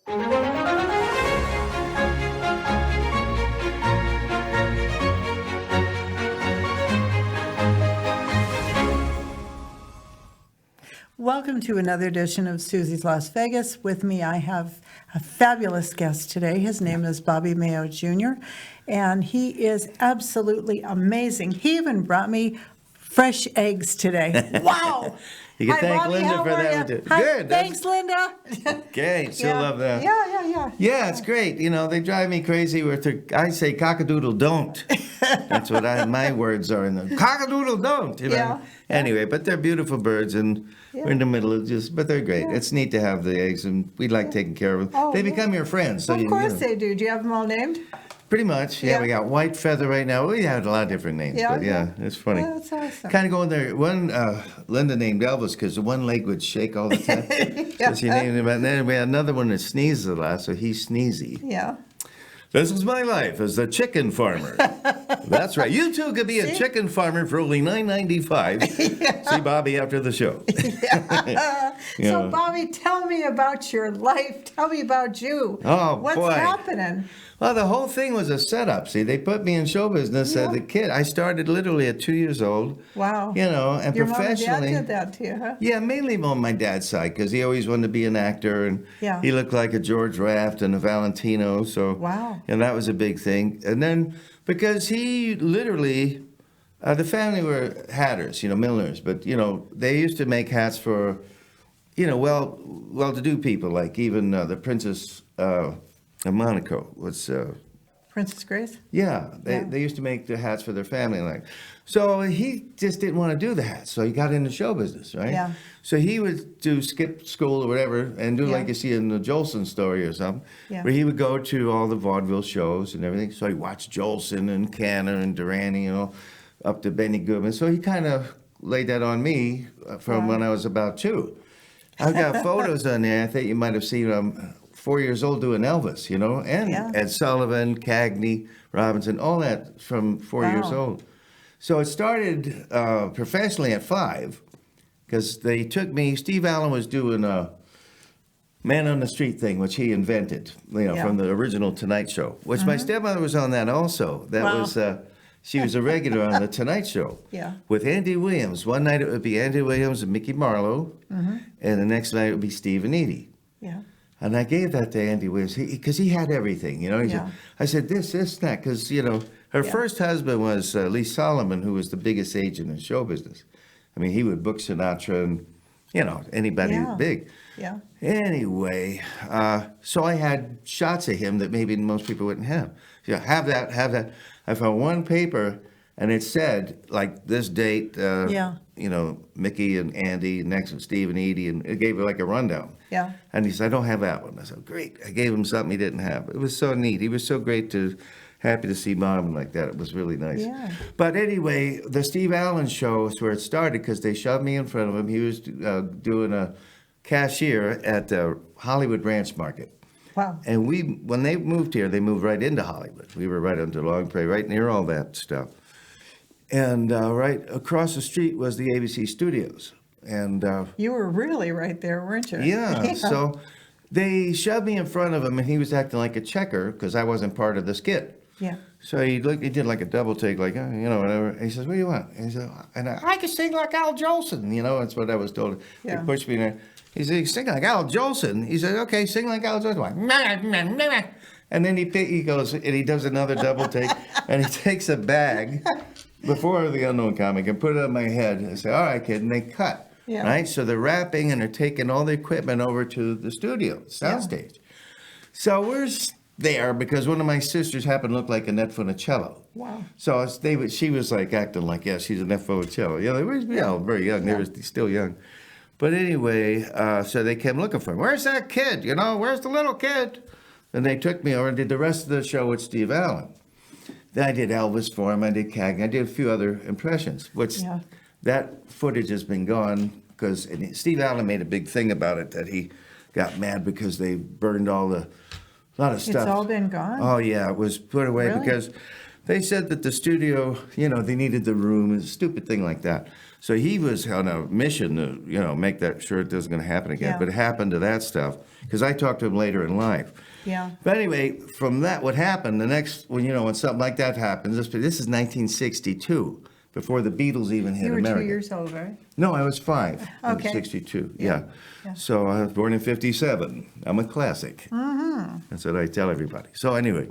Welcome to another edition of Suzy's Las Vegas. With me, I have a fabulous guest today. His name is Bobby Mayo Jr., and he is absolutely amazing. He even brought me fresh eggs today. Wow! You can Hi, thank Bobby, Linda how for are that. ya? One too. Hi, Good. thanks, Linda. Okay, she'll Yeah. love that. Yeah. Yeah, it's great. You know, they drive me crazy with their, I say cockadoodle don't. That's what my words are in the cockadoodle don't. You know? Yeah. Anyway, but they're beautiful birds, and we're in the middle of but they're great. Yeah. It's neat to have the eggs, and we like taking care of them. Oh, They yeah. become your friends. So Of you course know. they do. Do you have them all named? Pretty much. Yeah, Yeah. we got White Feather right now. We had a lot of different names, Yeah, but yeah. it's funny. Yeah, that's awesome. Kind of going there. One, Linda named Elvis because the one leg would shake all the time. So she named him. And then we had another one that sneezes a lot, so he's Sneezy. Yeah. This is my life as a chicken farmer. That's right. You too could be a chicken farmer for only $9.95. See Bobby after the show. So, Bobby, tell me about your life. Tell me about you. Oh, What's boy. happening? Well, the whole thing was a setup. See, they put me in show business as a kid. I started literally at 2 years old. Wow. You know, and Your mom and professionally. dad did that to you, huh? Yeah, mainly on my dad's side because he always wanted to be an actor, and Yeah. he looked like a George Raft and a Valentino. So, Wow. and that was a big thing. And then because he literally, the family were hatters, milliners, but they used to make hats for, well-to-do people, like even the Princess of Monaco was. Princess Grace? Yeah, they used to make the hats for their family. So he just didn't want to do the hats, so he got into show business, right? Yeah. So he would skip school or whatever and do like you see in the Jolson story or something, where he would go to all the vaudeville shows and everything. So he watched Jolson and Canner and Durante, up to Benny Goodman. So he kind of laid that on me from when I was about 2. I've got photos on there. I think you might have seen 4 years old doing Elvis, and Ed Sullivan, Cagney, Robinson, all that from 4 years old. So it started professionally at 5 because they took me. Steve Allen was doing a Man on the Street thing, which he invented, from the original Tonight Show, which my stepmother was on that also. That was, she was a regular on the Tonight Show with Andy Williams. One night it would be Andy Williams and Mickey Marlowe, and the next night it would be Steve and Edie. Yeah. And I gave that to Andy Williams because he had everything, I said, this, that, because, her first husband was Lee Solomon, who was the biggest agent in show business. I mean, he would book Sinatra and, anybody big. Yeah. Anyway, so I had shots of him that maybe most people wouldn't have. Yeah, have that. I found one paper, and it said, like, this date, Mickey and Andy, next with Steve and Edie, and it gave it like a rundown. Yeah. And he said, I don't have that one. I said, great. I gave him something he didn't have. It was so neat. He was so happy to see Mom like that. It was really nice. Yeah. But anyway, the Steve Allen show is where it started because they shoved me in front of him. He was doing a cashier at the Hollywood Ranch Market. Wow. And when they moved here, they moved right into Hollywood. We were right under Long Prairie, right near all that stuff. And right across the street was the ABC studios. And You were really right there, weren't you? yeah, so they shoved me in front of him, and he was acting like a checker because I wasn't part of the skit. Yeah. So he did like a double take, like, whatever. And he says, what do you want? And he said, I can sing like Al Jolson. That's what I was told. Yeah. He pushed me there. He said, sing like Al Jolson. He said, okay, sing like Al Jolson. Like, and then he goes, and he does another double take, and he takes a bag before the unknown comic and put it on my head and say, all right, kid, and they cut. Yeah. Right? So they're wrapping and they're taking all the equipment over to the studio, soundstage. So we're there because one of my sisters happened to look like Annette Funicello. Wow. So she was like acting like, she's Annette Funicello. They were very young. They were still young. But anyway, so they came looking for him. Where's that kid? Where's the little kid? And they took me over and did the rest of the show with Steve Allen. Then I did Elvis for him. I did Cagney. I did a few other impressions, which that footage has been gone because Steve Allen made a big thing about it that he got mad because they burned a lot of stuff. It's all been gone? Oh, yeah. It was put away because they said that the studio, they needed the room. It's a stupid thing like that. So he was on a mission to, make that sure it wasn't going to happen again. Yeah. But it happened to that stuff because I talked to him later in life. Yeah. But anyway, from that, what happened, the next, when something like that happens, this is 1962, before the Beatles even hit You were America. 2 years old, right? No, I was 5 Okay. in 62, Yeah. yeah. So I was born in 57. I'm a classic. Mm-hmm. That's what I tell everybody. So anyway,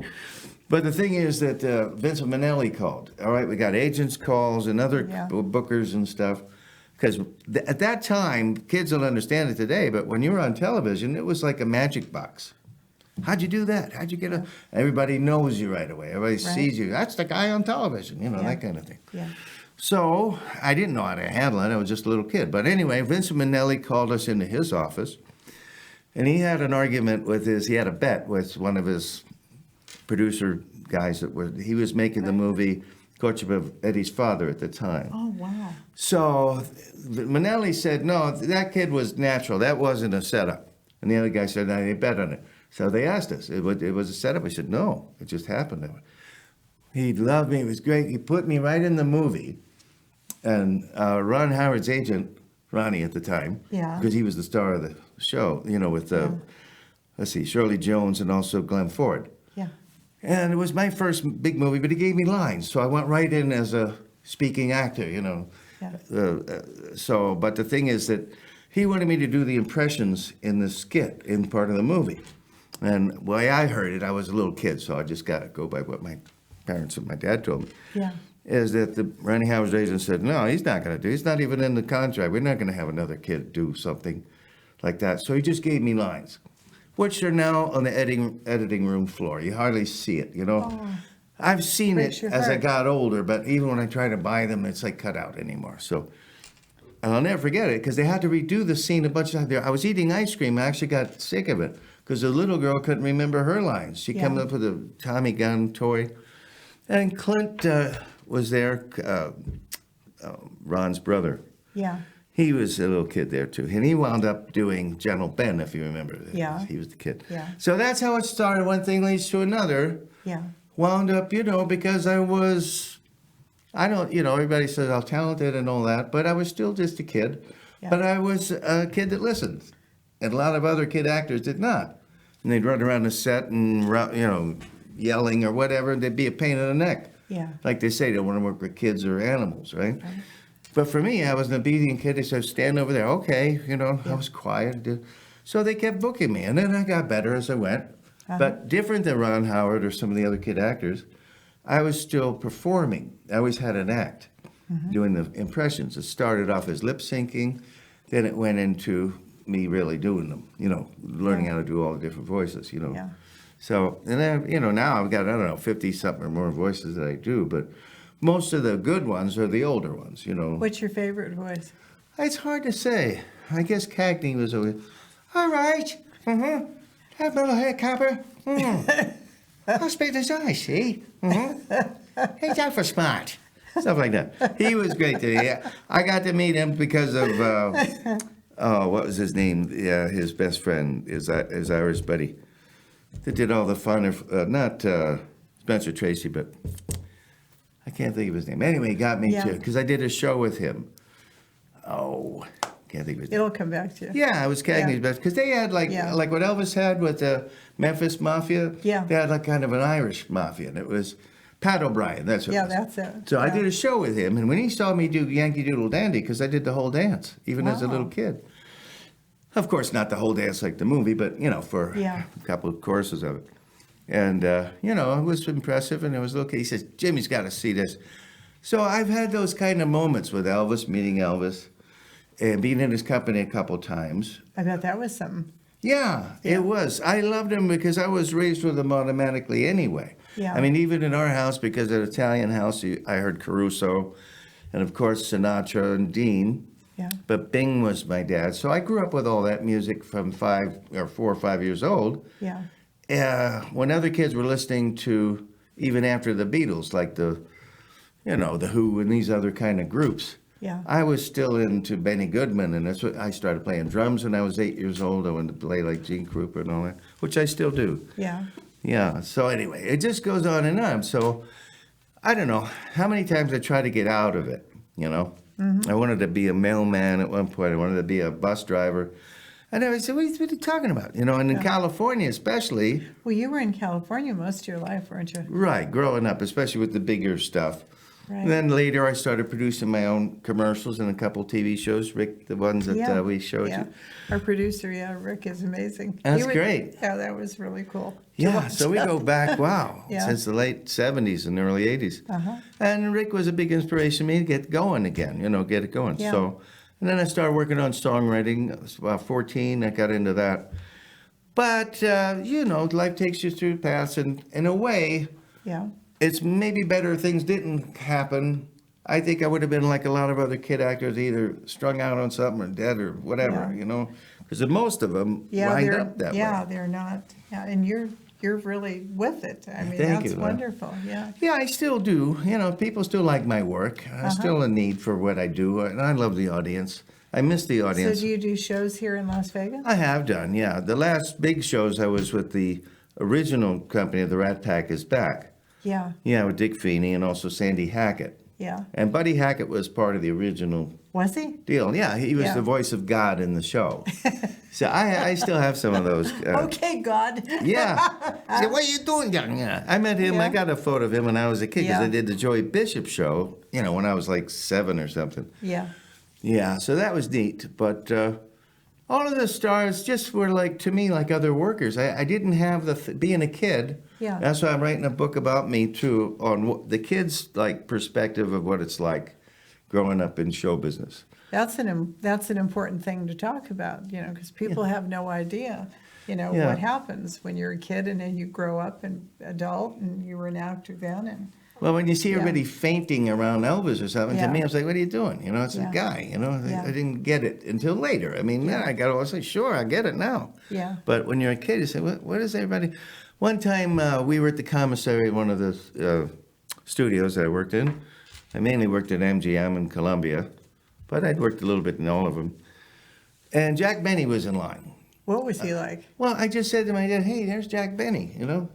but the thing is that Vincent Minnelli called. All right, we got agents' calls and other bookers and stuff. Because at that time, kids don't understand it today, but when you were on television, it was like a magic box. How'd you do that? How'd you get a... Everybody knows you right away. Everybody sees you. That's the guy on television, that kind of thing. Yeah. So I didn't know how to handle it. I was just a little kid. But anyway, Vincent Minnelli called us into his office, and he had an argument with he had a bet with one of his producer guys he was making the movie Courtship of Eddie's Father at the time. Oh, wow. So Minnelli said, no, that kid was natural. That wasn't a setup. And the other guy said, no, they bet on it. So they asked us, it was a setup. We said, no, it just happened that way. He loved me. It was great. He put me right in the movie. And Ron Howard's agent, Ronnie at the time, because he was the star of the show, with, let's see, Shirley Jones and also Glenn Ford. Yeah. And it was my first big movie, but he gave me lines. So I went right in as a speaking actor, Yeah. But the thing is that he wanted me to do the impressions in the skit, in part of the movie. And the way I heard it, I was a little kid, so I just got to go by what my parents and my dad told me. Yeah. Is that the Ronnie Howard's agent said, no, he's not going to do it. He's not even in the contract. We're not going to have another kid do something like that. So he just gave me lines, which are now on the editing room floor. You hardly see it, Oh. I've seen it as I got older, but even when I try to buy them, it's like cut out anymore. So I'll never forget it because they had to redo the scene a bunch of times. I was eating ice cream. I actually got sick of it because the little girl couldn't remember her lines. She came up with a Tommy gun toy. And Clint was there, Ron's brother. Yeah. He was a little kid there, too. And he wound up doing General Ben, if you remember. Yeah. He was the kid. Yeah. So that's how it started. One thing leads to another. Yeah. Wound up, because everybody says I'm talented and all that, but I was still just a kid. Yeah. But I was a kid that listened. And a lot of other kid actors did not. And they'd run around the set and, yelling or whatever, and they'd be a pain in the neck. Yeah. Like they say, they want to work with kids or animals, right? But for me, I was an obedient kid. They said, stand over there. Okay, I was quiet. So they kept booking me. And then I got better as I went. But different than Ron Howard or some of the other kid actors, I was still performing. I always had an act doing the impressions. It started off as lip syncing. Then it went into me really doing them, learning how to do all the different voices, Yeah. So, and then, now I've got, 50-something or more voices that I do, but most of the good ones are the older ones, What's your favorite voice? It's hard to say. I guess Cagney was always, all right, have a little hair, copper. I'll speak this eye, see? He's out for smart. Stuff like that. He was great to me. I got to meet him because of, what was his name? Yeah, his best friend, his Irish buddy. That did all the fun of, not Spencer Tracy, but I can't think of his name. Anyway, he got me too, because I did a show with him. Oh, can't think of his name. It'll come back to you. Yeah, it was Cagney's best, because they had like what Elvis had with the Memphis Mafia. Yeah. They had like kind of an Irish mafia, and it was Pat O'Brien. That's what it was. That's it. So I did a show with him, and when he saw me do Yankee Doodle Dandy, because I did the whole dance, even as a little kid. Of course, not the whole dance like the movie, but, for a couple of courses of it. And, it was impressive, and it was okay. He says, Jimmy's got to see this. So I've had those kind of moments with Elvis, meeting Elvis, and being in his company a couple times. I bet that was something. Yeah, it was. I loved him because I was raised with him automatically anyway. Yeah. I mean, even in our house, because at Italian house, I heard Caruso, and of course Sinatra and Dean. Yeah. But Bing was my dad. So I grew up with all that music from 4 or 5 years old. Yeah. When other kids were listening to, even after the Beatles, like the Who and these other kind of groups. Yeah. I was still into Benny Goodman, and that's what I started playing drums when I was 8 years old. I wanted to play like Gene Krupa and all that, which I still do. Yeah. Yeah. So anyway, it just goes on and on. So I don't know how many times I try to get out of it, I wanted to be a mailman at one point. I wanted to be a bus driver. And I said, what are you talking about? You know, and in California especially. Well, you were in California most of your life, weren't you? Right, growing up, especially with the bigger stuff. Right. And then later I started producing my own commercials and a couple TV shows, Rick, the ones that we showed you. Our producer, Rick is amazing. That's great. Yeah, that was really cool. Yeah, so we go back, since the late 70s and early 80s. And Rick was a big inspiration to me to get going again, get it going. Yeah. So, and then I started working on songwriting. I was about 14, I got into that. But, life takes you through paths, and in a way, it's maybe better if things didn't happen. I think I would have been like a lot of other kid actors, either strung out on something or dead or whatever, because most of them wind up that way. Yeah, they're not. Yeah, and you're really with it. I mean, that's wonderful. Yeah. Yeah, I still do. People still like my work. I still a need for what I do, and I love the audience. I miss the audience. So do you do shows here in Las Vegas? I have done, yeah. The last big shows I was with the original company, the Rat Pack is Back. Yeah. Yeah, with Dick Feeney and also Sandy Hackett. Yeah. And Buddy Hackett was part of the original Was he? deal. Yeah, he was the voice of God in the show. So I still have some of those. Okay, God. Yeah. He said, what are you doing down here? I met him. Yeah. I got a photo of him when I was a kid because Yeah. I did the Joey Bishop show, when I was like 7 or something. Yeah. Yeah, so that was neat. But all of the stars just were to me, like other workers. I didn't have being a kid. Yeah. That's why I'm writing a book about me, too, on the kids' perspective of what it's like growing up in show business. That's an important thing to talk about, because people have no idea, Yeah. what happens when you're a kid and then you grow up and adult and you were an actor then. And Well, when you see everybody fainting around Elvis or something, to me, I was like, what are you doing? It's a guy, I didn't get it until later. I mean, then I got all, I say, sure, I get it now. Yeah. But when you're a kid, you say, what is everybody? One time we were at the commissary at one of the studios that I worked in. I mainly worked at MGM in Columbia, but I'd worked a little bit in all of them. And Jack Benny was in line. What was he like? Well, I just said to my dad, hey, there's Jack Benny, I go,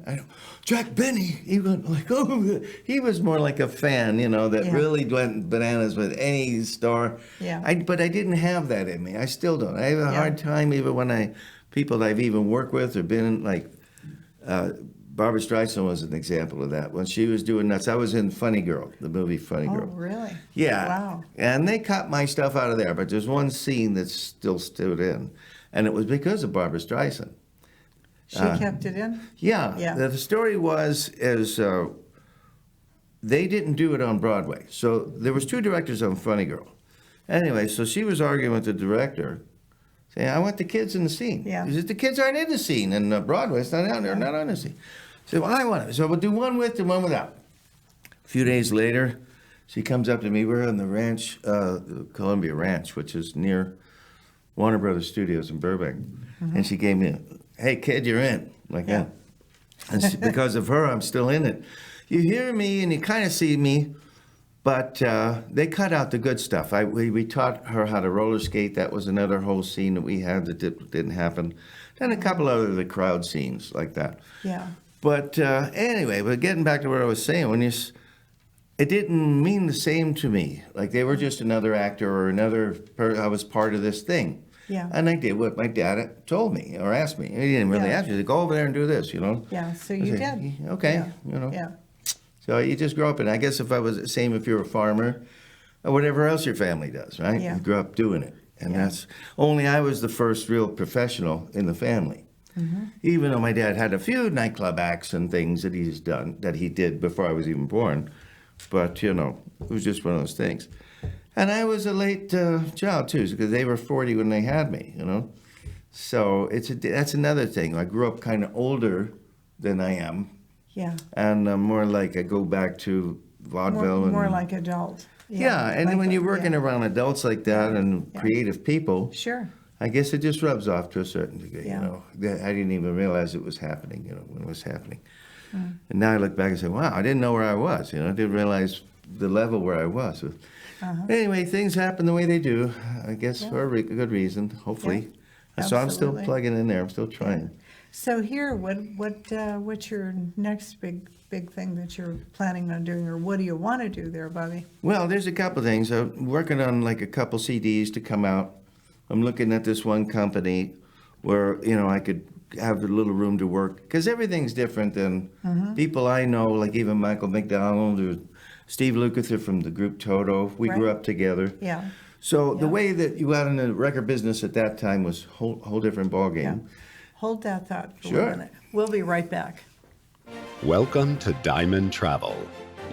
Jack Benny? He went like, oh, he was more like a fan, that really went bananas with any star. Yeah. But I didn't have that in me. I still don't. I have a hard time even when people that I've even worked with or been Barbra Streisand was an example of that. When she was doing Nuts, I was in Funny Girl, the movie Funny Girl. Oh, really? Yeah. Wow. And they cut my stuff out of there, but there's one scene that still stood in, and it was because of Barbra Streisand. She kept it in? Yeah. Yeah. The story was they didn't do it on Broadway. So there was 2 directors on Funny Girl. Anyway, so she was arguing with the director, saying, I want the kids in the scene. Yeah. He said, the kids aren't in the scene, and Broadway, it's not out there, not on the scene. I said, well, I want it. So we'll do one with and one without. A few days later, she comes up to me. We're on the ranch, Columbia Ranch, which is near Warner Brothers Studios in Burbank. And she gave me, hey, kid, you're in, like that. And because of her, I'm still in it. You hear me and you kind of see me, but they cut out the good stuff. We taught her how to roller skate. That was another whole scene that we had that didn't happen. Then a couple other of the crowd scenes like that. Yeah. But anyway, but getting back to what I was saying, it didn't mean the same to me. Like they were just another actor or I was part of this thing. Yeah. And I did what my dad told me or asked me. He didn't really ask me. He said, go over there and do this, Yeah, so you did. Okay, Yeah. So you just grow up, and I guess if I was the same if you're a farmer or whatever else your family does, right? Yeah. You grew up doing it. And that's only I was the first real professional in the family. Even though my dad had a few nightclub acts and things that he did before I was even born. But, it was just one of those things. And I was a late child, too, because they were 40 when they had me, So that's another thing. I grew up kind of older than I am. Yeah. And more like I go back to vaudeville. More like adult. Yeah, and like when you're working around adults like that and creative people, Sure. I guess it just rubs off to a certain degree, Yeah. I didn't even realize it was happening, when it was happening. And now I look back and say, wow, I didn't know where I was, I didn't realize the level where I was. Anyway, things happen the way they do, I guess for a good reason, hopefully. So I'm still plugging in there, I'm still trying. So here, what's your next big big thing that you're planning on doing, or what do you want to do there, Bobby? Well, there's a couple things. I'm working on like a couple CDs to come out. I'm looking at this one company where, I could have a little room to work, because everything's different than people I know, like even Michael McDonald or Steve Lukather from the group Toto. We grew up together. Yeah. So the way that you got in the record business at that time was whole different ballgame. Yeah. Hold that thought for Sure. a minute. We'll be right back. Welcome to Diamond Travel,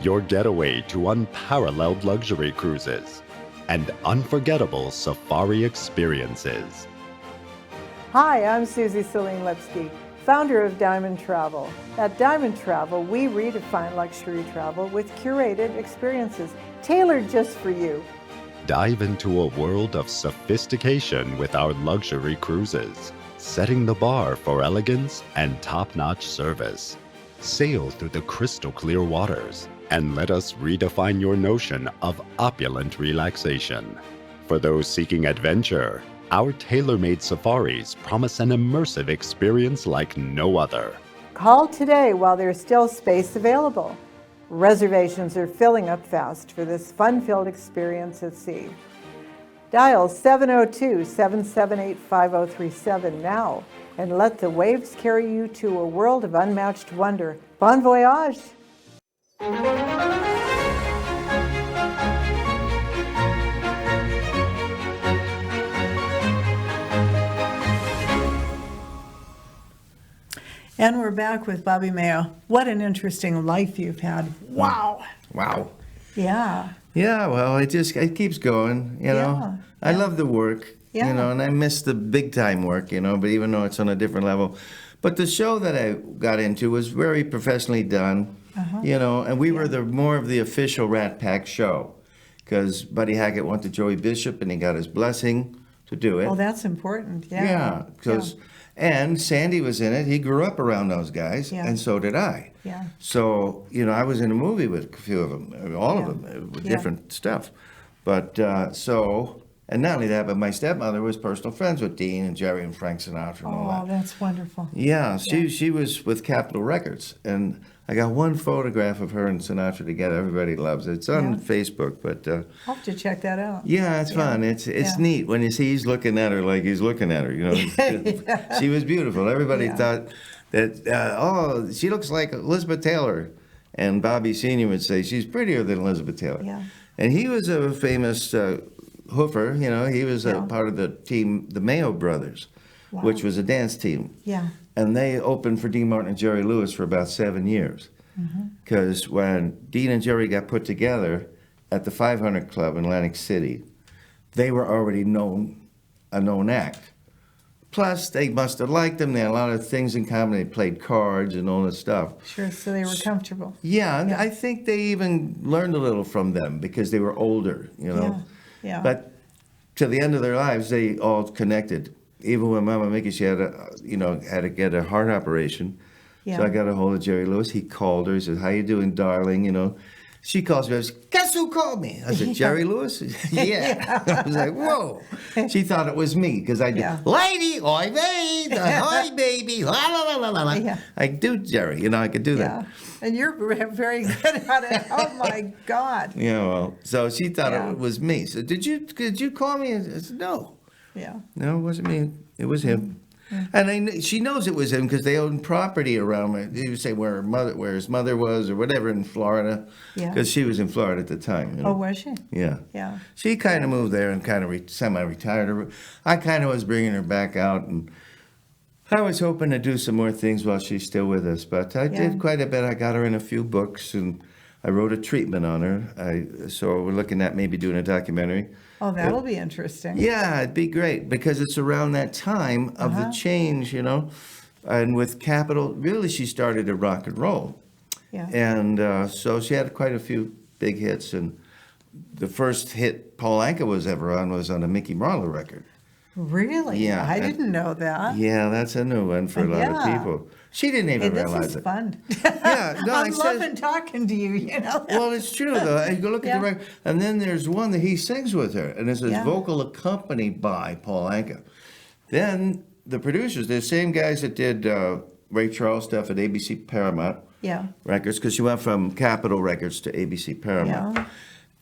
your getaway to unparalleled luxury cruises and unforgettable safari experiences. Hi, I'm Suzy Saline Lipsky, founder of Diamond Travel. At Diamond Travel, we redefine luxury travel with curated experiences tailored just for you. Dive into a world of sophistication with our luxury cruises, setting the bar for elegance and top-notch service. Sail through the crystal clear waters and let us redefine your notion of opulent relaxation. For those seeking adventure, our tailor-made safaris promise an immersive experience like no other. Call today while there's still space available. Reservations are filling up fast for this fun-filled experience at sea. Dial 702-778-5037 now and let the waves carry you to a world of unmatched wonder. Bon voyage! And we're back with Bobby Mayo. What an interesting life you've had. Wow. Wow. Yeah. Yeah, well, it keeps going, Yeah, I love the work, Yeah. and I miss the big time work, but even though it's on a different level. But the show that I got into was very professionally done, and we were more of the official Rat Pack show, because Buddy Hackett went to Joey Bishop and he got his blessing to do it. Oh, that's important. Yeah. Yeah, because and Sandy was in it. He grew up around those guys, Yeah. and so did I. Yeah. So, I was in a movie with a few of them, all of them, with different stuff. But and not only that, but my stepmother was personal friends with Dean and Jerry and Frank Sinatra and all Oh, that. that's wonderful. Yeah, she was with Capitol Records, and I got one photograph of her and Sinatra together. Everybody loves it. It's on Facebook, but I'll have to check that out. yeah, it's fun. It's neat when you see he's looking at her like he's looking at her. She was beautiful. Everybody thought that she looks like Elizabeth Taylor, and Bobby Sr. would say she's prettier than Elizabeth Taylor. Yeah. And he was a famous hoofer. He was a part of the team, the Mayo Brothers, which was a dance team. Yeah. And they opened for Dean Martin and Jerry Lewis for about 7 years. Because when Dean and Jerry got put together at the 500 Club in Atlantic City, they were already a known act. Plus, they must have liked them. They had a lot of things in common. They played cards and all this stuff. Sure, so they were comfortable. Yeah, and I think they even learned a little from them because they were older, Yeah. But to the end of their lives, they all connected. Even when Mama Mickey, she had to get a heart operation. Yeah. So I got a hold of Jerry Lewis. He called her. He said, "How you doing, darling?" She calls me. I said, "Guess who called me?" I said, "Jerry Lewis?" Yeah. I was like, "Whoa." She thought it was me because I did, "Lady, oi, babe, hi, baby, la, la, la, la, la." Yeah. I do, Jerry. I could do that. Yeah. And you're very good at it. Oh, my God. Yeah, well, so she thought Yeah. it was me. So did you call me? I said, "No. Yeah. No, it wasn't me. It was him." And she knows it was him because they owned property around me. He would say where his mother was or whatever in Florida. Yeah. Because she was in Florida at the time. Oh, was she? Yeah. Yeah. She kind of moved there and kind of semi-retired her. I kind of was bringing her back out, and I was hoping to do some more things while she's still with us. But I did quite a bit. I got her in a few books, and I wrote a treatment on her. So we're looking at maybe doing a documentary. Oh, that'll be interesting. Yeah, it'd be great because it's around that time of the change, And with Capitol, really, she started to rock and roll. Yeah. And so she had quite a few big hits. And the first hit Paul Anka was ever on was on a Mickey Marlowe record. Really? Yeah. I didn't know that. Yeah, that's a new one for a lot of people. She didn't even Hey, realize this is it. fun. Yeah, no, I'm I said- loving talking to you, Well, it's true, though. You go look at the Yeah. record, and then there's one that he sings with her, and it's his Yeah. vocal accompanied by Paul Anka. Then the producers, the same guys that did Ray Charles stuff at ABC Paramount, Yeah. Records, because she went from Capitol Records to ABC Paramount. Yeah.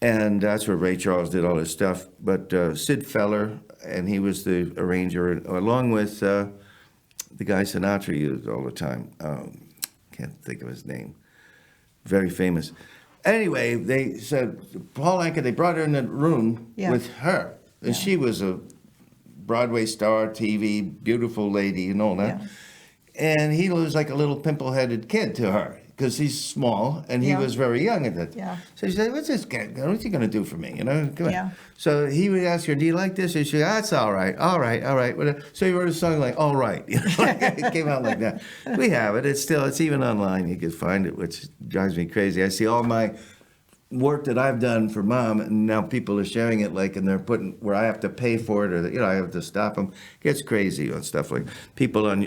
And that's where Ray Charles did all his stuff. But Sid Feller, and he was the arranger, along with the guy Sinatra used all the time. Can't think of his name. Very famous. Anyway, they said, Paul Anka, they brought her in the room with her. And she was a Broadway star, TV, beautiful lady and all that. And he was like a little pimple-headed kid to her because he's small and he was very young at that. So she said, what's this guy? What's he going to do for me? You know, come on. So he would ask her, do you like this? And she said, that's all right, all right, all right. So he wrote a song like, all right. You know, it came out like that. We have it. It's even online. You can find it, which drives me crazy. I see all my work that I've done for Mom, and now people are sharing it, like, and they're putting where I have to pay for it, or you know, I have to stop them. It gets crazy on stuff like people on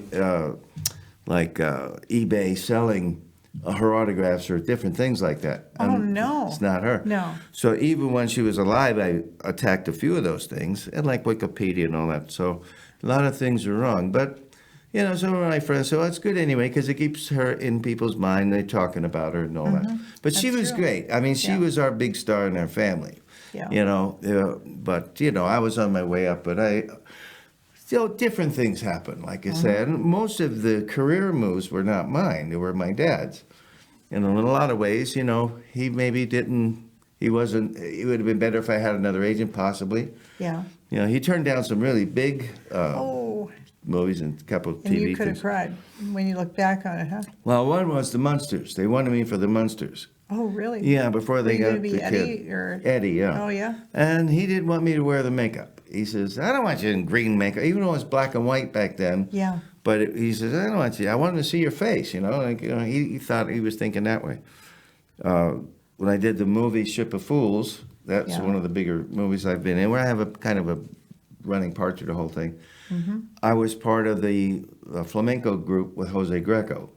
eBay selling her autographs or different things like that. Oh, no. It's not her. No. So even when she was alive, I attacked a few of those things, and like Wikipedia and all that. So a lot of things are wrong, but. You know, some of my friends say, well, it's good anyway, because it keeps her in people's mind. They're talking about her and all that. But she was great. I mean, she was our big star in our family. You know, but, you know, I was on my way up, but still different things happened, like I said. Most of the career moves were not mine. They were my dad's. And in a lot of ways, you know, he maybe didn't, it would have been better if I had another agent, possibly. Yeah. You know, he turned down some really big movies and a couple of TV things. And you could have things. cried when you look back on it, huh? Well, one was the Munsters. They wanted me for the Munsters. Oh, really? Yeah, before they got the Eddie, kid. or? Eddie, yeah. Oh, yeah? And he didn't want me to wear the makeup. He says, I don't want you in green makeup, even though it was black and white back then. Yeah. But he says, I don't want you. I want to see your face, you know. Like, you know, he thought he was thinking that way. When I did the movie Ship of Fools, that's one of the bigger movies I've been in, where I have a kind of a running part through the whole thing. I was part of the flamenco group with Jose Greco.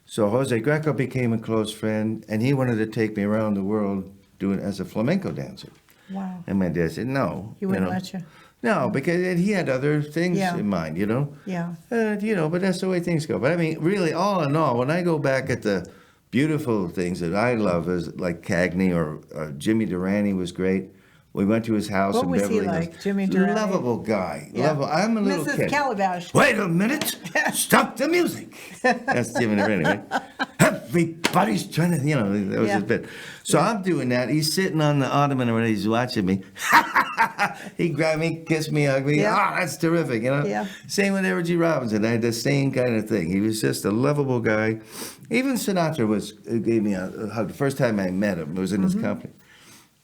So Jose Greco became a close friend, and he wanted to take me around the world doing as a flamenco dancer. Wow. And my dad said, no. He wouldn't let you? No, because he had other things in mind, you know? Yeah. You know, but that's the way things go. But I mean, really, all in all, when I go back at the beautiful things that I love, is like Cagney or Jimmy Durante was great. We went to his house in Beverly Hills. What was he like, Jimmy Durante? Lovable guy. Yeah. Lovable. I'm a little Mrs. kid. Calabash. Wait a minute. Stop the music. That's Jimmy Durante, right? Everybody's trying to, you know, that was his bit. So I'm doing that. He's sitting on the ottoman and he's watching me. He grabbed me, kissed me, hugged me. Ah, that's terrific, you know? Yeah. Same with Edward G. Robinson. I had the same kind of thing. He was just a lovable guy. Even Sinatra gave me a hug. The first time I met him, it was in his company.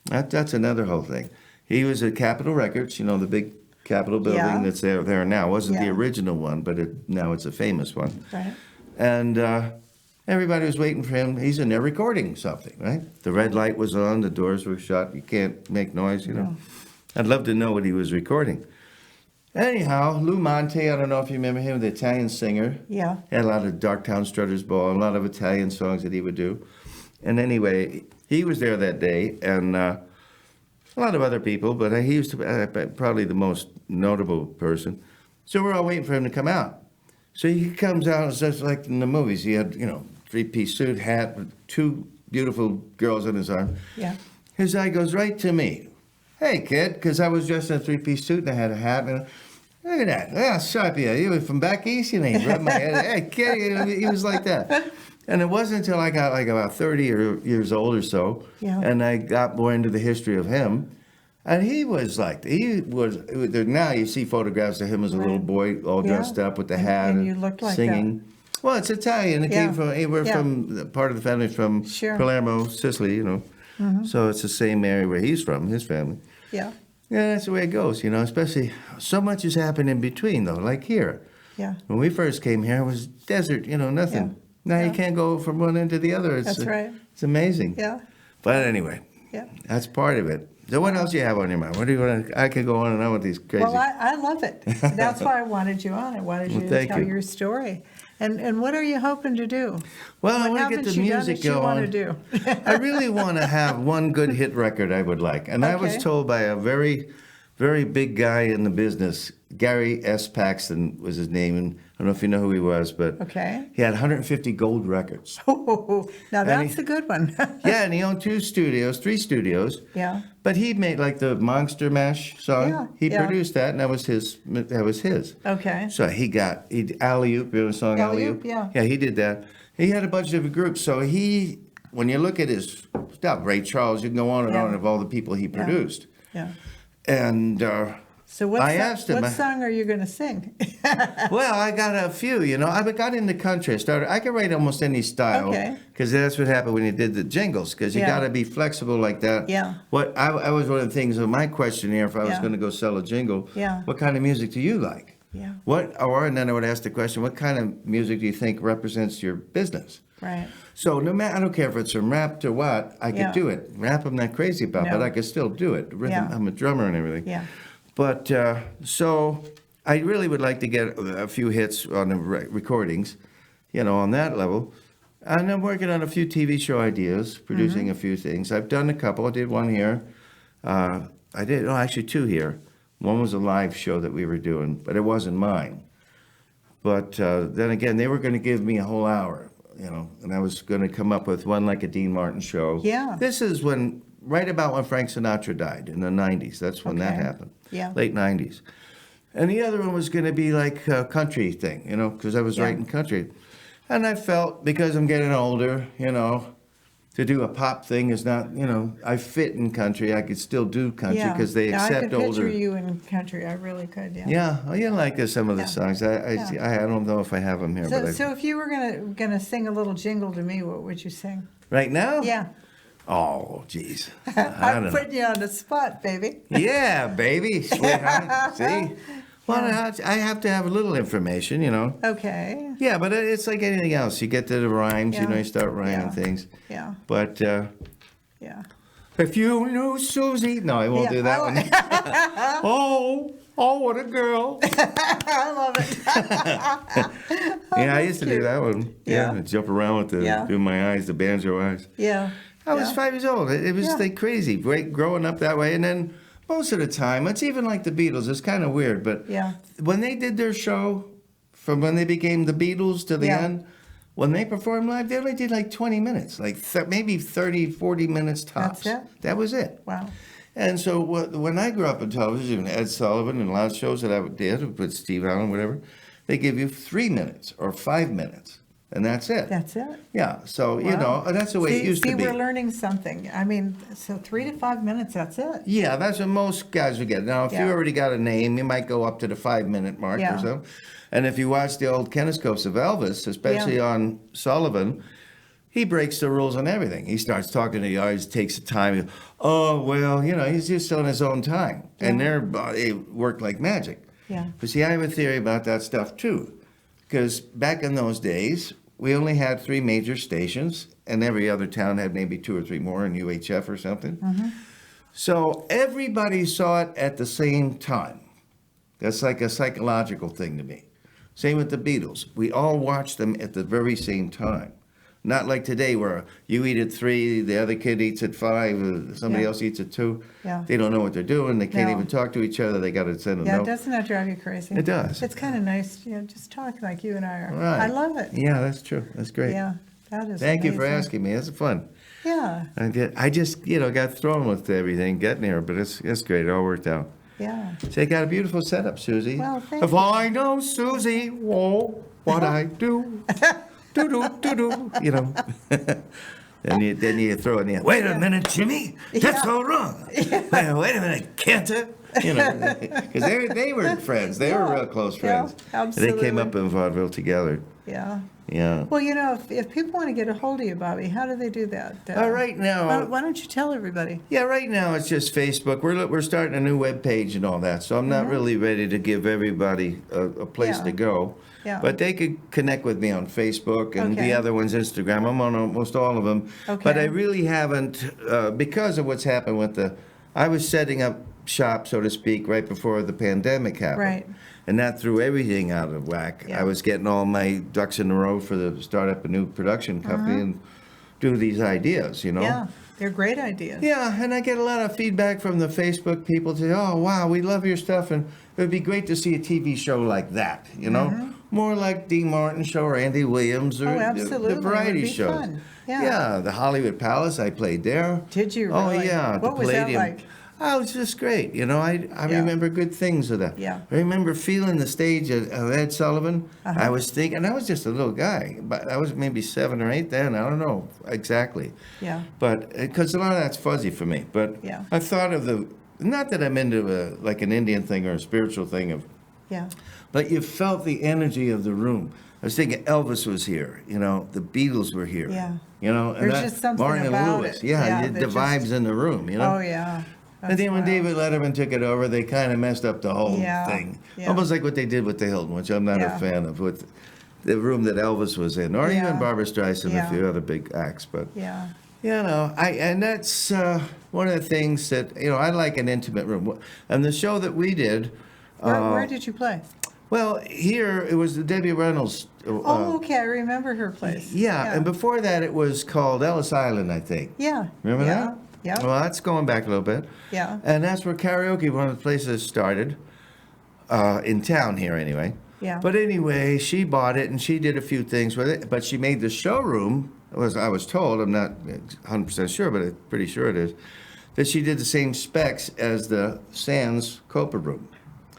That's another whole thing. He was at Capitol Records, you know, the big Capitol building that's there now. It wasn't the original one, but now it's a famous one. Right. And everybody was waiting for him. He's in there recording something, right? The red light was on, the doors were shut. You can't make noise, you know. I'd love to know what he was recording. Anyhow, Lou Monte, I don't know if you remember him, the Italian singer. Yeah. Had a lot of Darktown Strutters Ball, a lot of Italian songs that he would do. And anyway, he was there that day, and a lot of other people, but he was probably the most notable person. So we're all waiting for him to come out. So he comes out, it's just like in the movies. He had, you know, three-piece suit, hat, with two beautiful girls on his arm. Yeah. His eye goes right to me. Hey, kid, because I was dressed in a three-piece suit and I had a hat. And look at that. Yeah, sharp you. You were from back east, you know. He rubbed my head. Hey, kid, he was like that. And it wasn't until I got like about 30 years old or so, and I got more into the history of him. And he was now you see photographs of him as a little boy, all dressed up with the hat and you looked like singing. that. Well, it's Italian. It came from, we're from, part of the family from Palermo, Sicily, you know. So it's the same area where he's from, his family. Yeah. Yeah, that's the way it goes, you know, especially so much has happened in between, though, like here. Yeah. When we first came here, it was desert, you know, nothing. Yeah. Now you can't go from one end to the other. That's right. It's amazing. Yeah. But anyway, that's part of it. So what else do you have on your mind? What do you want to, I could go on and on with these crazy. Well, I love it. That's why I wanted you on. I wanted you to tell your story. And what are you hoping to do? Well, what I want to get the music going. What haven't you done that you want to do? I really want to have one good hit record I would like. And I was told by a very very big guy in the business. Gary S. Paxton was his name, and I don't know if you know who he was, but Okay. he had 150 gold records. Oh, now that's a good one. Yeah, and he owned 3 studios. Yeah. But he made like the Monster Mash song. Yeah, He yeah. produced that, and that was his. Okay. So he Alley Oop, you know the song Alley Oop? Yeah. Yeah, he did that. He had a bunch of different groups. So when you look at his stuff, Ray Charles, you can go on and on of all the people he produced. Yeah. And So I asked him, what song are you going to sing? well, I got a few, I got into country. I could write almost any style. Okay. Because that's what happened when you did the jingles, because you Yeah. got to be flexible like that. Yeah. I was one of the things on my questionnaire, if I was Yeah. going to go sell a jingle, Yeah. what kind of music do you like? Yeah. And then I would ask the question, what kind of music do you think represents your business? Right. So I don't care if it's from rap to what, I could Yeah. do it. Rap I'm not crazy about, No. but I could still do it. Rhythm, Yeah. I'm a drummer and everything. Yeah. But so I really would like to get a few hits on the recordings, on that level. And I'm working on a few TV show ideas, producing a few things. I've done a couple. I did one here. Actually 2 here. One was a live show that we were doing, but it wasn't mine. But then again, they were going to give me a whole hour, and I was going to come up with one like a Dean Martin show. Yeah. This is right about when Frank Sinatra died in the 90s. That's when that Okay. happened. Yeah. Late 90s. And the other one was going to be like a country thing, because I was Yeah. writing country. And I felt, because I'm getting older, to do a pop thing is not, I fit in country. I could still do country because they Yeah, accept I could older. picture you in country. I really could, yeah. Yeah, you like some of the Yeah. songs. I don't know if I have them here, So, but so if you were gonna sing a little jingle to me, what would you sing? right now? Yeah. Oh, geez. I I'm don't know. putting you on the spot, baby. Yeah, baby, sweetheart. See? Well, I have to have a little information, Okay. Yeah, but it's like anything else. You get to the rhymes, Yeah. you start rhyming Yeah. things. Yeah. But Yeah. if you knew Suzy, no, I won't do that one. Oh, what a girl! I love it. Yeah, I used to do that one. Yeah. Yeah, jump around with Yeah. do my eyes, the banjo eyes. Yeah. I was Yeah. 5 years old. It was Yeah. like crazy, growing up that way, and then most of the time, it's even like the Beatles. It's kind of weird, but Yeah. when they did their show, from when they became the Beatles to the Yeah. end, when they performed live, they only did like 20 minutes, like maybe 30, 40 minutes tops. That's it? That was it. Wow. And so when I grew up in television, Ed Sullivan and a lot of shows that I did with Steve Allen, whatever, they give you 3 minutes or 5 minutes, and that's it. That's it. Yeah, so, Wow. that's the way it used to be. We're learning something. I mean, so 3 to 5 minutes, that's it. Yeah, that's what most guys would get. Now, if you Yeah. already got a name, you might go up to the 5-minute mark Yeah. or so. And if you watch the old kinescopes of Elvis, especially on Sullivan, he breaks the rules on everything. He starts talking to the audience, takes the time. Oh, well, he's just on his own time. And they work like magic. Yeah. But see, I have a theory about that stuff too. Because back in those days, we only had 3 major stations, and every other town had maybe 2 or 3 more in UHF or something. Mm-hmm. So everybody saw it at the same time. That's like a psychological thing to me. Same with the Beatles. We all watched them at the very same time. Not like today where you eat at 3, the other kid eats at 5, somebody Yeah. else eats at 2. Yeah. They don't know what they're doing. They can't No. even talk to each other. They got to send a Yeah, note. doesn't that drive you crazy? It does. It's kind of nice, just talking like you and I are. Right. I love it. Yeah, that's true. That's great. Yeah, that is Thank you for amazing. asking me. That's fun. Yeah, I just, got thrown with everything getting here, but it's great. It all worked out. yeah. So you got a beautiful setup, Suzy. Well, thank if you. I know Suzy, whoa, what I do, do. Then you throw in the wait a minute, Jimmy, that's Yeah. all wrong. Wait a minute, Cantor. Because they were friends. They were real close Yeah, friends. absolutely. They came up in vaudeville together. Yeah. Yeah. Well, if people want to get a hold of you, Bobby, how do they do that? Right now. Why don't you tell everybody? Yeah, right now it's just Facebook. We're starting a new web page and all that, so I'm not really ready to give everybody a place Yeah. to go. Yeah. But they could connect with me on Facebook and Okay. the other one's Instagram. I'm on almost all of them. Okay. But I really haven't, because of what's happened I was setting up shop, so to speak, right before the pandemic happened. Right. And that threw everything out of whack. Yeah. I was getting all my ducks in a row for the start up a new production company and do these ideas, Yeah. They're great ideas. Yeah, and I get a lot of feedback from the Facebook people to, oh, wow, we love your stuff, and it would be great to see a TV show like that, you know? More like Dean Martin show or Andy Williams or absolutely. the variety It would be shows. fun. Yeah. The Hollywood Palace, I played there. Did you Oh, really? yeah. What was that like? Oh, it was just great. You know, I remember good things of that. Yeah. I remember feeling the stage of Ed Sullivan. Uh-huh. I was thinking, and I was just a little guy, but I was maybe 7 or 8 then. I don't know exactly. Yeah. But because a lot of that's fuzzy for me. But Yeah. I thought of not that I'm into like an Indian thing or a spiritual thing Yeah. but you felt the energy of the room. I was thinking Elvis was here, you know, the Beatles were here. Yeah. You know, and There's just something Martin about and Lewis. it. Yeah, the that vibes in the room, you know. Oh, yeah. And then when David Letterman took it over, they kind of messed up the whole Yeah, thing. yeah. Almost like what they did with the Hilton, which I'm not Yeah. a fan of, with the room that Elvis was in, or Yeah. even Barbra Streisand and Yeah. a few other big acts. But, Yeah. you know, and that's one of the things that, you know, I like an intimate room. And the show that we did, Where did you play? well, here it was the Debbie Reynolds. Oh, okay. I remember her place. Yeah, and before that it was called Ellis Island, I think. Yeah. Remember yeah. that? Yeah. Well, that's going back a little bit. Yeah. And that's where karaoke, one of the places, started, in town here anyway. Yeah. But anyway, she bought it and she did a few things with it. But she made the showroom, I was told, I'm not 100% sure, but I'm pretty sure it is, that she did the same specs as the Sands Copa room.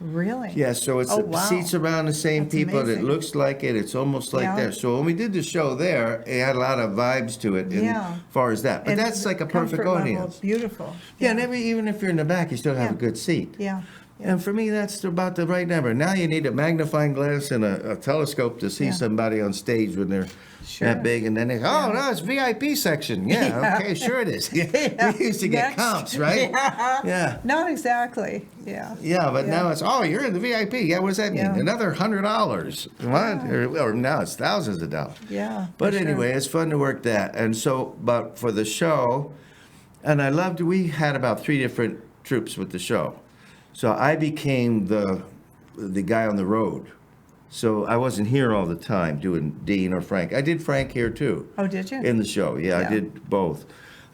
Really? Yeah, so it's Oh, the wow. seats around the same That's people. amazing. It looks like it. It's almost like Yeah. there. So when we did the show there, it had a lot of vibes to it Yeah. as far as that. But And that's the like a comfort perfect level, audience. Beautiful. Yeah, and even if you're in the back, you still have a Yeah. good seat. Yeah. And for me, that's about the right number. Now you need a magnifying glass and a telescope to see Yeah. somebody on stage when they're Sure. that big. And then they, oh, no, it's VIP section. Yeah, Yeah. okay, sure it is. Yeah. Yeah. We used to get Next. comps, right? Yeah. Yeah. Not exactly. Yeah. Yeah, but Yeah. now it's, oh, you're in the VIP. Yeah, what does that mean? Yeah. Another $100. What? Or now it's thousands of dollars. Yeah. But for sure. anyway, it's fun to work that. And so, but for the show, and we had about 3 different troops with the show. So I became the guy on the road. So I wasn't here all the time doing Dean or Frank. I did Frank here too. Oh, did you? In the show, yeah, Yeah. I did both.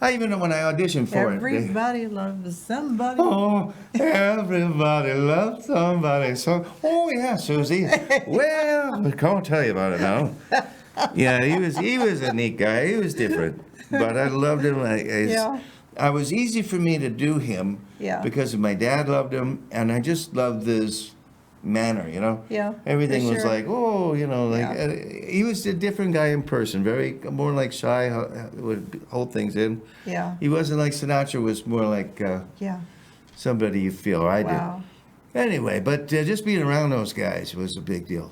I even know when I auditioned for it. Everybody loves somebody. Oh, everybody loves somebody. So, oh yeah, Suzy. Well, I can't tell you about it now. Yeah, he was a neat guy. He was different, but I loved him. Yeah. I was easy for me to do him. Yeah. Because my dad loved him, and I just loved his manner. You know. Yeah, Everything for was sure. like, oh, you know, like Yeah. he was a different guy in person. More like shy, would hold things in. Yeah. He wasn't like Sinatra. Was more like. Yeah. Somebody you feel, or I Wow. did. Anyway, but just being around those guys was a big deal.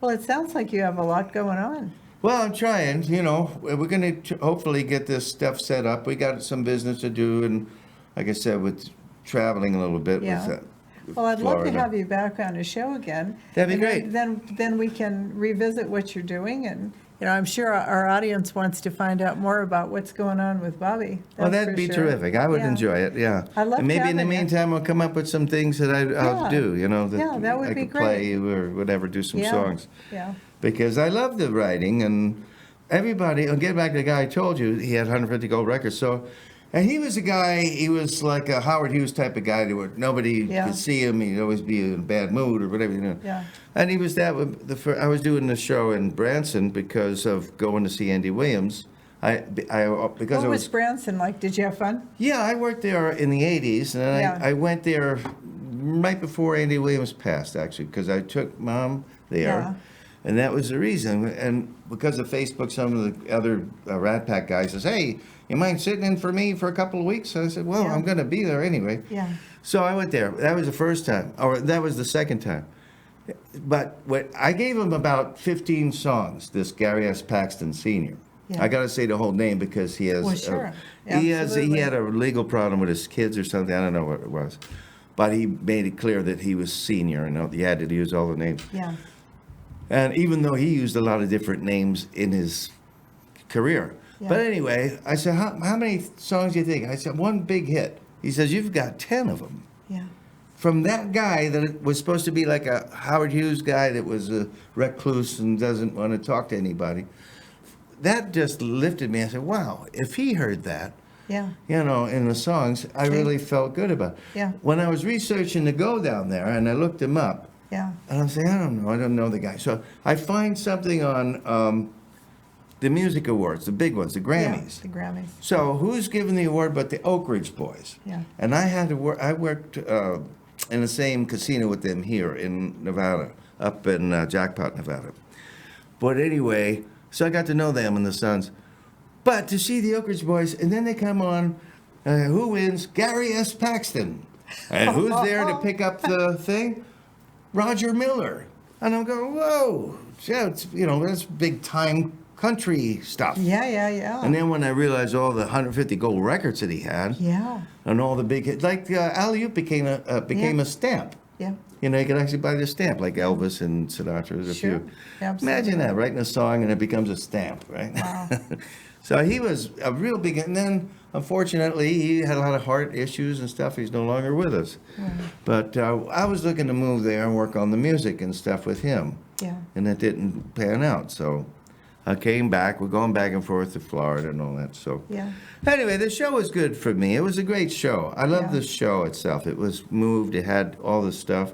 Well, it sounds like you have a lot going on. Well, I'm trying, you know, we're going to hopefully get this stuff set up. We got some business to do, and like I said, with traveling a little bit Yeah. with Well, I'd love to Florida. have you back on a show again. That'd be And great. Then we can revisit what you're doing, and I'm sure our audience wants to find out more about what's going on with Bobby. Well, That's that'd for be sure. terrific. I would Yeah. enjoy it, yeah. I'd love And maybe in the having you. meantime, we'll come up with some things that I'll Yeah. do, you know, that, Yeah, that would I be could play or whatever, do some Yeah. songs. Yeah. Because I love the writing, and everybody, I'll get back to the guy I told you, he had 150 gold records. So, and he was a guy, he was like a Howard Hughes type of guy where nobody Yeah. could see him. He'd always be in a bad mood or whatever, you know. Yeah. And he was that with I was doing the show in Branson because of going to see Andy Williams. Because What I was was, Branson like? Did you have fun? yeah, I worked there in the 80s, and Yeah. I went there right before Andy Williams passed, actually, because I took Mom there. Yeah. And that was the reason. And because of Facebook, some of the other Rat Pack guys says, hey, you mind sitting in for me for a couple of weeks? So I said, well, Yeah. I'm going to be there anyway. Yeah. So I went there. That was the first time, or that was the second time. But I gave him about 15 songs, this Gary S. Paxton Sr. Yeah. I got to say the whole name because he has. Well, sure. He Absolutely. had a legal problem with his kids or something. I don't know what it was. But he made it clear that he was senior and he had to use all the names. Yeah. And even though he used a lot of different names in his career. Yeah. But anyway, I said, how many songs do you think? I said, one big hit. He says, you've got 10 of them. Yeah. From that guy that was supposed to be like a Howard Hughes guy that was a recluse and doesn't want to talk to anybody. That just lifted me. I said, wow, if he heard that, Yeah. you know, in the songs, I really felt good about it. Yeah. When I was researching to go down there, and I looked him up, Yeah. and I'm saying, I don't know the guy. So I find something on the music awards, the big ones, the Grammys. Yeah, the Grammys. So who's given the award but the Oak Ridge Boys? Yeah. And I worked in the same casino with them here in Nevada, up in Jackpot, Nevada. But anyway, so I got to know them and the Sons. But to see the Oak Ridge Boys, and then they come on, who wins? Gary S. Paxton. And who's there to pick up the thing? Roger Miller. And I'm going, whoa, that's big time country stuff. Yeah. And then when I realized all the 150 gold records that he had, Yeah. and all the big hits, like Alley-Oop became a stamp. Yeah. You know, you could actually buy the stamp, like Elvis and Sinatra. There's a Sure. few. Absolutely. Imagine that, writing a song and it becomes a stamp, right? Wow. So he was a real big, and then unfortunately he had a lot of heart issues and stuff. He's no longer with us. Right. But I was looking to move there and work on the music and stuff with him. Yeah. And that didn't pan out. So I came back. We're going back and forth to Florida and all that. So Yeah. anyway, the show was good for me. It was a great show. I loved Yeah. the show itself. It was moved. It had all the stuff.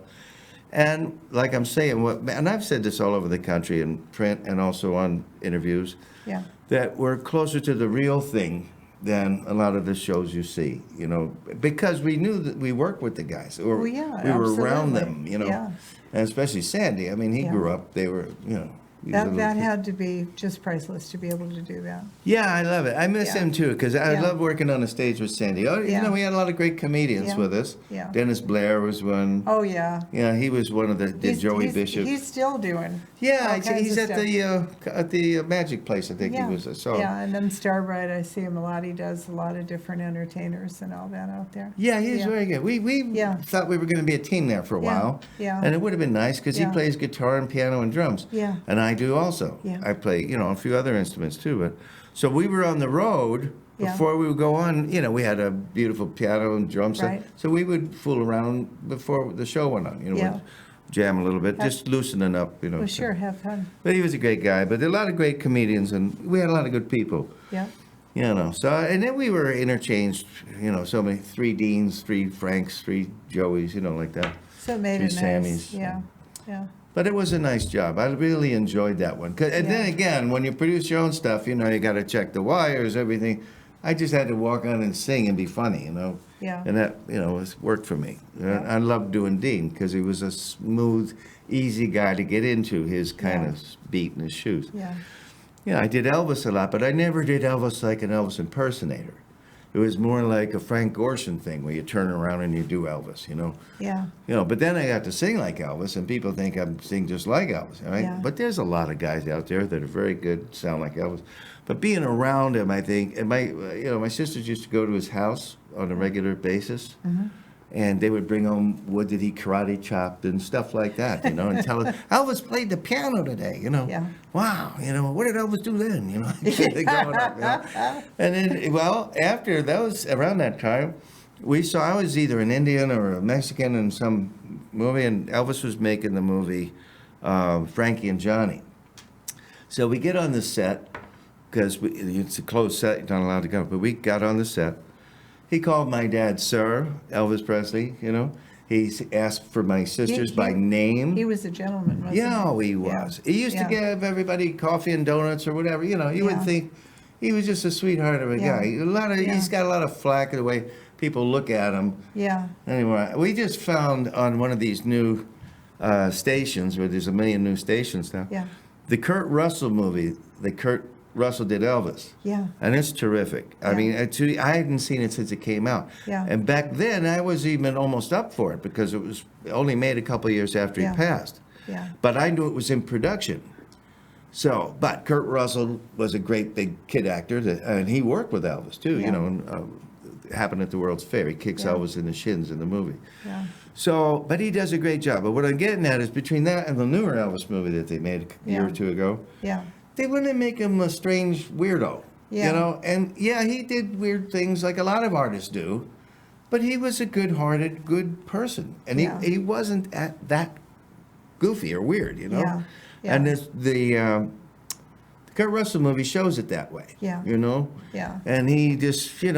And like I'm saying, and I've said this all over the country in print and also on interviews, Yeah. that we're closer to the real thing than a lot of the shows you see, you know, because we knew that we worked with the guys, or Well, yeah, we were around absolutely. them, you know, Yeah. and especially Sandy. I mean, he Yeah. grew up, they were, you know. these That little that kids. had to be just priceless to be able to do that. Yeah, I love it. I miss Yeah. him too, because I Yeah. love working on the stage with Sandy. Oh, you Yeah. know, we had a lot of great comedians Yeah. with us. Yeah. Dennis Blair was one. Oh yeah. Yeah, he was one of the Joey Bishop. He's still doing. Yeah, all kinds he's of at the Magic Place. I think Yeah. he was. I saw. Yeah, and then Starbright, I see him a lot. He does a lot of different entertainers and all that out there. Yeah, he's Yeah. very good. We Yeah. thought we were going to be a team there for a Yeah, while. yeah. And it would have been nice because Yeah. he plays guitar and piano and drums. Yeah. And I do also. Yeah. I play, a few other instruments too. But so we were on the road Yeah. before we would go on. We had a beautiful piano and drum set. Right. So we would fool around before the show went on. Yeah. We'd jam a little bit, just loosening up. Well, sure, have fun. But he was a great guy. But there are a lot of great comedians, and we had a lot of good people. Yeah. So, and then we were interchanged, so many, 3 Deans, 3 Franks, 3 Joeys, like that. So it made Three it nice. Sammys. Yeah. Yeah. But it was a nice job. I really enjoyed that one. And then Yeah. again, when you produce your own stuff, you got to check the wires, everything. I just had to walk on and sing and be funny, Yeah. And that, was worked for me. Yeah. I loved doing Dean because he was a smooth, easy guy to get into his kind Yeah. of beat in his shoes. Yeah. Yeah, I did Elvis a lot, but I never did Elvis like an Elvis impersonator. It was more like a Frank Gorshin thing where you turn around and you do Elvis, Yeah. But then I got to sing like Elvis, and people think I'm sing just like Elvis, right? Yeah. But there's a lot of guys out there that are very good, sound like Elvis. But being around him, I think, and my sisters used to go to his house on a regular basis, and they would bring home wood that he karate chopped and stuff like that, and tell us, Elvis played the piano today, Yeah. Wow, what did Elvis do then, growing up, And then, after those, around that time, I was either an Indian or a Mexican in some movie, and Elvis was making the movie Frankie and Johnny. So we get on the set, because it's a closed set, you're not allowed to go, but we got on the set. He called my dad Sir, Elvis Presley, He asked for my sisters by name. He was a gentleman, wasn't he? Yeah, he was. Yeah. He used to Yeah. give everybody coffee and donuts or whatever. You Yeah. would think he was just a sweetheart of a Yeah. guy. Yeah. He's got a lot of flack the way people look at him. Yeah. Anyway, we just found on one of these new stations, where there's a million new stations now, Yeah. the Kurt Russell movie. Kurt Russell did Elvis. Yeah. And it's terrific. I Yeah. mean, I hadn't seen it since it came out. Yeah. And back then, I was even almost up for it because it was only made a couple of years after Yeah. he passed. Yeah. But I knew it was in production. But Kurt Russell was a great big kid actor, and he worked with Elvis too. Yeah. It happened at the World's Fair. He kicks Yeah. Elvis in the shins in the movie. Yeah. So, but he does a great job. But what I'm getting at is between that and the newer Elvis movie that they made a year Yeah. or two ago, Yeah. they want to make him a strange weirdo. Yeah. And he did weird things like a lot of artists do, but he was a good-hearted, good person, and Yeah. he wasn't that goofy or weird, Yeah. Yeah. And Kurt Russell movie shows it that way. Yeah. You know? Yeah. And he just, That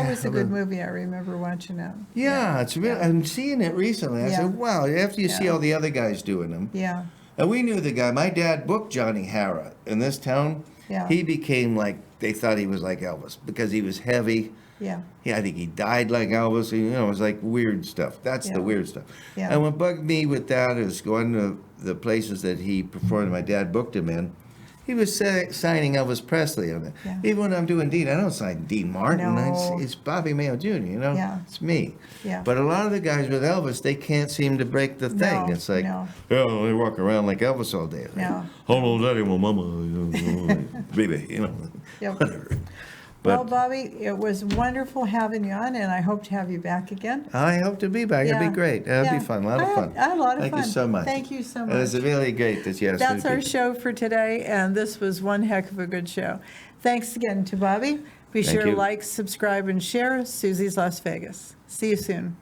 was a good movie. I remember watching that. Yeah, it's real. I'm seeing it recently. I said, wow, after you see all the other guys doing them. Yeah. And we knew the guy. My dad booked Johnny Hara in this town. Yeah. He became like, they thought he was like Elvis because he was heavy. Yeah. Yeah, I think he died like Elvis. You know, it was like weird stuff. That's the weird stuff. Yeah. And what bugged me with that is going to the places that he performed, my dad booked him in. He was signing Elvis Presley on it. Yeah. Even when I'm doing Dean, I don't sign Dean Martin. No. It's Bobby Mayo Jr., you know? Yeah. It's me. Yeah. But a lot of the guys with Elvis, they can't seem to break the thing. No, It's like, no. oh, they walk around like Elvis all day. Like, No. hello, daddy, well, mama, baby, you know, Yep. whatever. Well, But Bobby, it was wonderful having you on, and I hope to have you back again. I hope to be back. It'd Yeah. be great. It'd Yeah. be fun. A lot of I fun. had a lot of Thank fun. you so much. Thank you so And it's much. really great that you asked me That's to our be- show for today, and this was one heck of a good show. Thanks again to Bobby. Be Thank sure to you. like, subscribe, and share Susie's Las Vegas. See you soon.